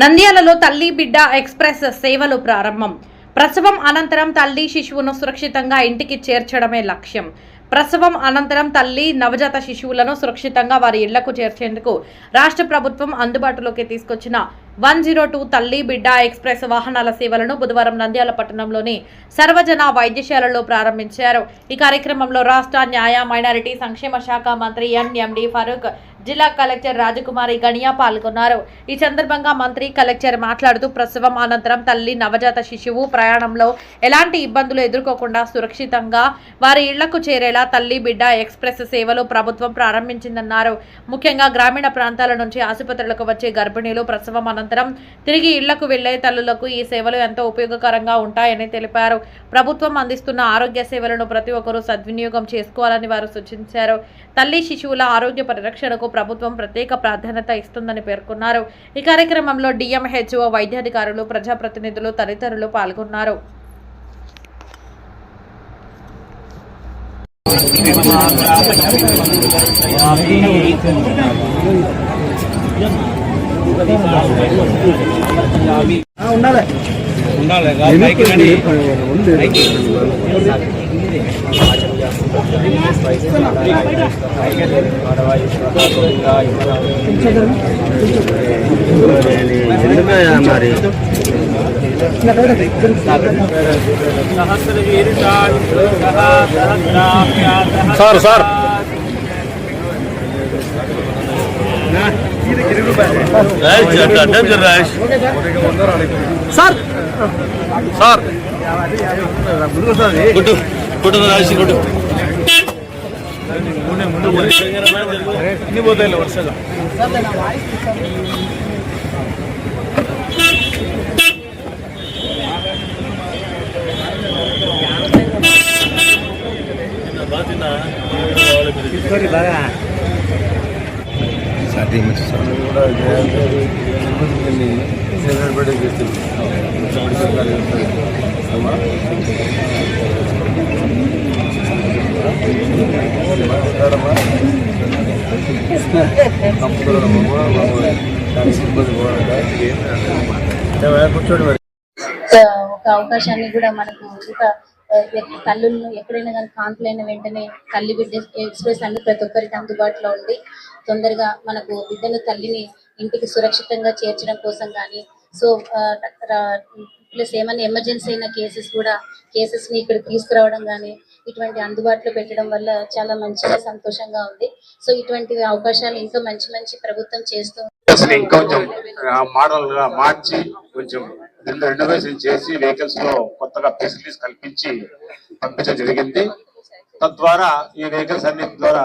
నంద్యాలలో తల్లి బిడ్డ ఎక్స్ప్రెస్ సేవలు ప్రారంభం. ప్రసవం అనంతరం తల్లి శిశువును సురక్షితంగా ఇంటికి చేర్చడమే లక్ష్యం. ప్రసవం అనంతరం తల్లి నవజాత శిశువులను సురక్షితంగా వారి ఇళ్లకు చేర్చేందుకు రాష్ట్ర ప్రభుత్వం అందుబాటులోకి తీసుకొచ్చిన 102 తల్లి బిడ్డ ఎక్స్ప్రెస్ వాహనాల సేవలను బుధవారం నంద్యాల పట్టణంలోని సర్వజన వైద్యశాలలో ప్రారంభించారు. ఈ కార్యక్రమంలో రాష్ట్ర న్యాయ మైనారిటీ సంక్షేమ శాఖ మంత్రి ఎన్ఎండి ఫరూక్, జిల్లా కలెక్టర్ రాజకుమారి గణియా పాల్గొన్నారు. ఈ సందర్భంగా మంత్రి, కలెక్టర్ మాట్లాడుతూ ప్రసవం అనంతరం తల్లి నవజాత శిశువు ప్రయాణంలో ఎలాంటి ఇబ్బందులు ఎదుర్కోకుండా సురక్షితంగా వారి ఇళ్లకు చేరేలా తల్లి బిడ్డ ఎక్స్ప్రెస్ సేవలు ప్రభుత్వం ప్రారంభించిందన్నారు. ముఖ్యంగా గ్రామీణ ప్రాంతాల నుంచి ఆసుపత్రులకు వచ్చే గర్భిణీలు ప్రసవం అనంతరం తిరిగి ఇళ్లకు వెళ్లే తల్లులకు ఈ సేవలు ఎంతో ఉపయోగకరంగా ఉంటాయని తెలిపారు. ప్రభుత్వం అందిస్తున్న ఆరోగ్య సేవలను ప్రతి ఒక్కరూ సద్వినియోగం చేసుకోవాలని వారు సూచించారు. తల్లి శిశువుల ఆరోగ్య పరిరక్షణకు ప్రభుత్వం ప్రత్యేక ప్రాధాన్యత ఇస్తుందని పేర్కొన్నారు. ఈ కార్యక్రమంలో డిఎంహెచ్ఓ, వైద్యాధికారులు, ప్రజాప్రతినిధులు తదితరులు పాల్గొన్నారు. సార్ సార్ సార్ సార్ గుడ్డు గుడ్డు రాసి గుడ్డు ఎన్ని పోతాయి వర్షాలు బాగా సాటి మంచి కూడా కూర్చోండి. ఒక అవకాశాన్ని కూడా మనకు తల్లులను ఎప్పుడైనా కానీ కాన్పులైన వెంటనే తల్లి బిడ్డ ఎక్స్ప్రెస్ అన్ని ప్రతి ఒక్కరికి అందుబాటులో ఉంది. తొందరగా మనకు బిడ్డను తల్లిని ఇంటికి సురక్షితంగా చేర్చడం కోసం కానీ ప్లస్ ఏమైనా ఎమర్జెన్సీ అయిన కేసెస్ ని ఇక్కడ తీసుకురావడం కానీ ఇటువంటి అందుబాటులో పెట్టడం వల్ల చాలా మంచిగా సంతోషంగా ఉంది. సో ఇటువంటి అవకాశాలు ఇంకా మంచి ప్రభుత్వం చేస్తూ ఇంకొంచెం మోడల్ గా మార్చి కొంచెం రెనోవేషన్ చేసి వెహికల్స్ లో కొత్తగా ఫెసిలిటీస్ కల్పించి పంపించడం జరిగింది. తద్వారా ఈ వెహికల్స్ అన్నిటి ద్వారా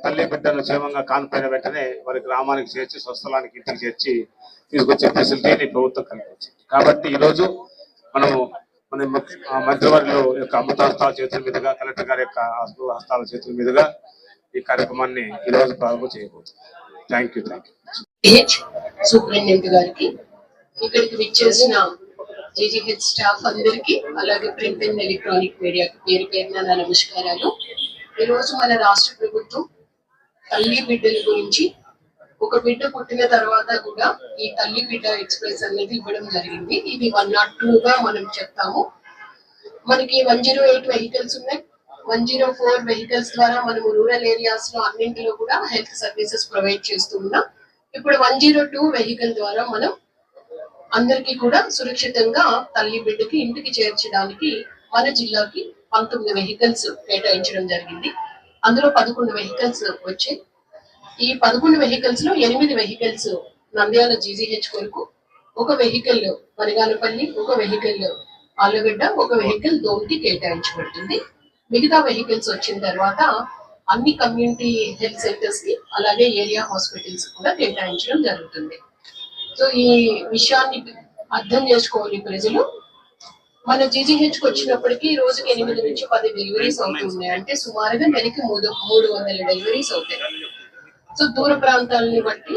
తల్లి బిడ్డను క్షేమంగా కాన్పోయిన వెంటనే వారి గ్రామానికి చేర్చి స్వస్థలానికి ఇంటికి చేర్చి తీసుకొచ్చే ఫెసిలిటీని ప్రభుత్వం కల్పించింది. కాబట్టి ఈ రోజు మనము మన మంత్రివర్యుల యొక్క అమృత హస్తాల చేతుల మీదుగా, కలెక్టర్ గారి యొక్క హస్తాల చేతుల మీదుగా ఈ కార్యక్రమాన్ని ఈ రోజు ప్రారంభం చేయబోతుంది. Thank you. సూపరింటెండెంట్ గారికి, ఇక్కడికి విచ్చేసిన జీజీహెచ్ స్టాఫ్ అందరికి, అలాగే ప్రింట్ అండ్ ఎలక్ట్రానిక్ మీడియాకి పేరు పేరున నా నమస్కారాలు. ఈ రోజు మన రాష్ట్ర ప్రభుత్వం తల్లి బిడ్డల గురించి, ఒక బిడ్డ పుట్టిన తర్వాత కూడా ఈ తల్లి బిడ్డ ఎక్స్ప్రెస్ అనేది ఇవ్వడం జరిగింది. ఇది 102 గా మనం చెప్తాము. మనకి 108 వెహికల్స్ ఉన్నాయి. 104 వెహికల్స్ ద్వారా మనము రూరల్ ఏరియాస్ లో అన్నింటిలో కూడా హెల్త్ సర్వీసెస్ ప్రొవైడ్ చేస్తూ ఉన్నాం. ఇప్పుడు 102 వెహికల్ ద్వారా మనం అందరికీ కూడా సురక్షితంగా తల్లి బిడ్డకి ఇంటికి చేర్చడానికి మన జిల్లాకి 19 వెహికల్స్ కేటాయించడం జరిగింది. అందులో 11 వెహికల్స్ వచ్చాయి. ఈ 11 వెహికల్స్ లో 8 వెహికల్స్ నంద్యాల జీజీహెచ్ కొరకు, ఒక వెహికల్ పరిగానపల్లి, ఒక వెహికల్ ఆలగడ్డ, ఒక వెహికల్ దోమ్కి కేటాయించబడుతుంది. మిగతా వెహికల్స్ వచ్చిన తర్వాత అన్ని కమ్యూనిటీ హెల్త్ సెంటర్స్ కి, అలాగే ఏరియా హాస్పిటల్స్ కూడా కేటాయించడం జరుగుతుంది. సో ఈ విషయాన్ని అర్థం చేసుకోవాలి ప్రజలు. మన జీజీహెచ్ కి వచ్చినప్పటికీ రోజుకి 8 నుంచి 10 డెలివరీస్ అవుతున్నాయి. అంటే సుమారుగా నెలకి 300 డెలివరీస్ అవుతాయి. సో దూర ప్రాంతాలని బట్టి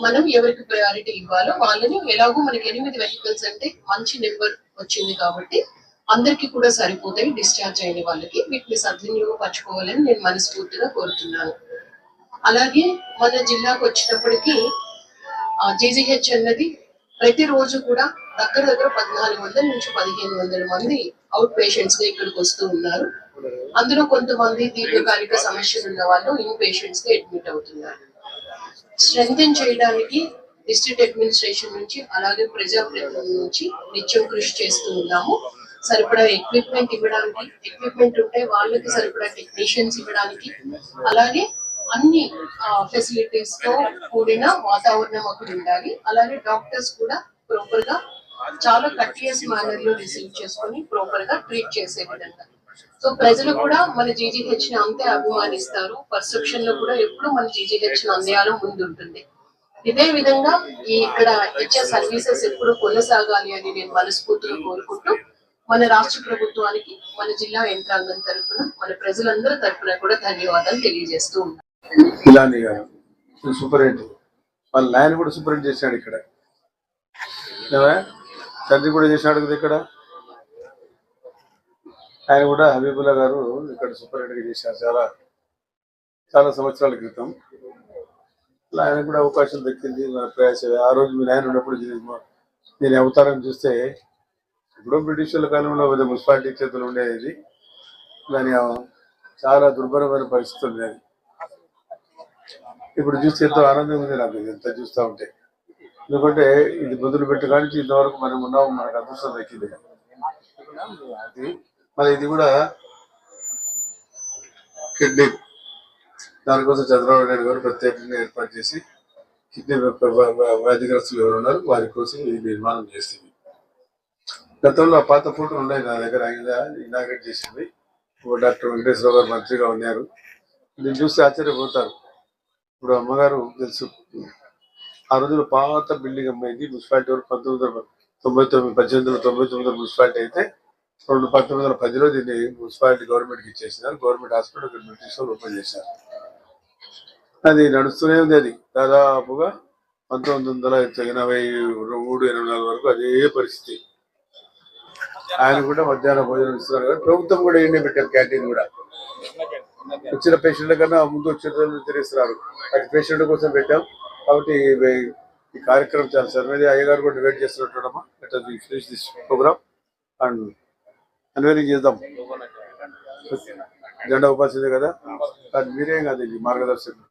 మనం ఎవరికి ప్రయారిటీ ఇవ్వాలో వాళ్ళని, ఎలాగో మనకి 8 వెహికల్స్ అంటే మంచి నెంబర్ వచ్చింది కాబట్టి అందరికి కూడా సరిపోతాయి డిశ్చార్జ్ అయిన వాళ్ళకి. వీటిని సద్వినియోగపరచుకోవాలని నేను మనస్ఫూర్తిగా కోరుతున్నాను. అలాగే మన జిల్లాకు వచ్చినప్పటికీ జీజీహెచ్ అన్నది ప్రతిరోజు కూడా దగ్గర దగ్గర 1400 నుంచి 1500 మంది అవుట్ పేషెంట్స్ గా ఇక్కడికి వస్తూ ఉన్నారు. అందులో కొంతమంది దీర్ఘకాలిక సమస్యలు ఉన్న వాళ్ళు ఇన్ పేషెంట్స్ గా అడ్మిట్ అవుతున్నారు. స్ట్రెంథెన్ చేయడానికి డిస్ట్రిక్ట్ అడ్మినిస్ట్రేషన్ నుంచి అలాగే ప్రజాప్రతినిధుల నుంచి నిత్యం కృషి చేస్తూ ఉన్నాము. సరిపడా ఎక్విప్మెంట్ ఇవ్వడానికి, ఎక్విప్మెంట్ ఉంటే వాళ్ళకి సరిపడా టెక్నీషియన్స్ ఇవ్వడానికి, అలాగే అన్ని ఫెసిలిటీస్ తో కూడిన వాతావరణం అక్కడ ఉండాలి. అలాగే డాక్టర్స్ కూడా ప్రాపర్ గా చాలా కటియస్ మేనర్ లో రిసీవ్ చేసుకొని ప్రాపర్ గా ట్రీట్ చేసే విధంగా. సో ప్రజలు కూడా మన జీజీహెచ్ ని అంతే అభిమానిస్తారు. పర్సెప్షన్ లో కూడా ఎప్పుడు మన జీజీహెచ్ అందేయాలో ముందుంటుంది. ఇదే విధంగా ఈ ఇక్కడ ఇచ్చే సర్వీసెస్ ఎప్పుడు కొనసాగాలి అని నేను మనస్ఫూర్తిగా కోరుకుంటూ మన రాష్ట్ర ప్రభుత్వానికి, మన జిల్లా యంత్రాంగం తరఫున, మన ప్రజలందరి తరఫున కూడా ధన్యవాదాలు తెలియజేస్తూ ఉన్నాను. ఇలాని గారు సూపరింట్, వాళ్ళ నాయన కూడా సూపరింట్ చేశాడు ఇక్కడ, తండ్రి కూడా చేసినాడు కదా ఇక్కడ. ఆయన కూడా హబీబుల్లా గారు ఇక్కడ సూపరింటెండెంట్ గా చేశారు చాలా చాలా సంవత్సరాల క్రితం. ఆయన కూడా అవకాశం దక్కింది మన ప్రయాస. ఆ రోజు మీ నాయన ఉన్నప్పుడు నేను అవతారం చూస్తే ఇప్పుడు బ్రిటిష్ వాళ్ళ కాలంలో మున్సిపాలిటీ చేతులు ఉండేది. దాని చాలా దుర్భరమైన పరిస్థితులు ఉండేది. ఇప్పుడు చూస్తే ఎంతో ఆనందంగా ఉంది నాకు ఎంత చూస్తూ ఉంటే. ఎందుకంటే ఇది మొదలు పెట్టి కానీ ఇంతవరకు మనం ఉన్నాము, మనకు అదృష్టం దక్కింది. మరి ఇది కూడా కిడ్నీ, దానికోసం చంద్రబాబు నాయుడు గారు ప్రత్యేకంగా ఏర్పాటు చేసి కిడ్నీ వ్యాధిగ్రస్తులు ఎవరు ఉన్నారు వారి కోసం ఇది నిర్మాణం చేసింది. గతంలో ఆ పాత ఫోటోలు ఉన్నాయి నా దగ్గర, ఇనాగ్రేట్ చేసింది. డాక్టర్ వెంకటేశ్వర గారు మంత్రిగా ఉన్నారు. దీన్ని చూస్తే ఆశ్చర్యపోతారు. ఇప్పుడు అమ్మగారు తెలుసు, ఆ రోజుల్లో పాత బిల్డింగ్ అమ్మాయింది మున్సిపాలిటీ వరకు 1899 మున్సిపాలిటీ అయితే 1910లో దీన్ని మున్సిపాలిటీ గవర్నమెంట్కి ఇచ్చేసినారు. గవర్నమెంట్ హాస్పిటల్ బ్రిటిష్ వాళ్ళు ఓపెన్ చేశారు. అది నడుస్తూనే ఉంది. అది దాదాపుగా 1983-84 వరకు అదే పరిస్థితి. ఆయన కూడా మధ్యాహ్న భోజనం ఇస్తున్నారు కానీ ప్రభుత్వం కూడా ఏంటి పెట్టారు, క్యాంటీన్ కూడా. వచ్చిన పేషెంట్ల కన్నా ముందు వచ్చిన తెలియస్తున్నారు. అది పేషెంట్ కోసం పెట్టాం కాబట్టి ఈ కార్యక్రమం చాలా సరైనది. అయ్యగారు కూడా డివైడ్ చేస్తున్నట్టుమ్మా. Let us finish this program and unveiling చేద్దాం. జెండా ఉపాసిందే కదా, అది మీరేం కాదు, ఇది మార్గదర్శకం.